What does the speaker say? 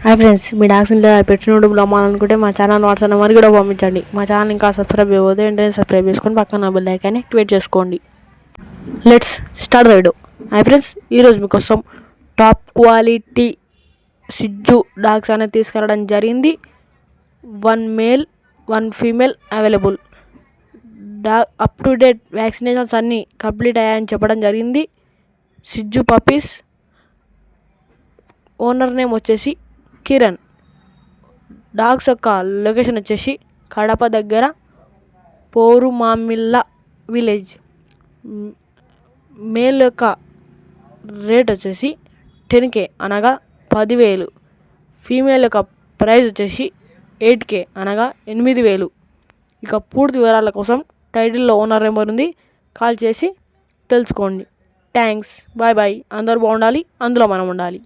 Hi friends, మీ dogs ఇంట్లో pets యూట్యూబ్లో అమ్మాలనుకుంటే మా ఛానల్ వాట్సాప్ నెంబర్ కూడా పంపించండి. మా ఛానల్ ఇంకా సబ్స్క్రైబ్ చేయబోతే వెంటనే సబ్స్క్రైబ్ చేసుకొని పక్కన బెల్ ఐకాన్ని యాక్టివేట్ చేసుకోండి. Let's start the video. Hi friends, ఈరోజు మీకోసం టాప్ క్వాలిటీ సిజ్జు డాగ్స్ అనేది తీసుకురావడం జరిగింది. 1 male 1 female available. Dog up to date vaccinations అన్నీ కంప్లీట్ అయ్యాయని చెప్పడం జరిగింది. సిజ్జు పప్పీస్. ఓనర్ నేమ్ వచ్చేసి కిరణ్. డాగ్స్ యొక్క లొకేషన్ వచ్చేసి కడప దగ్గర పోరుమామిళ్ళ విలేజ్. మేల్ యొక్క రేట్ వచ్చేసి 10K అనగా 10,000. ఫీమేల్ యొక్క ప్రైస్ వచ్చేసి 8K అనగా 8,000. ఇక పూర్తి వివరాల కోసం టైటిల్లో ఓనర్ నెంబర్ ఉంది, కాల్ చేసి తెలుసుకోండి. Thanks, bye bye. అందరూ బాగుండాలి, అందులో మనం ఉండాలి.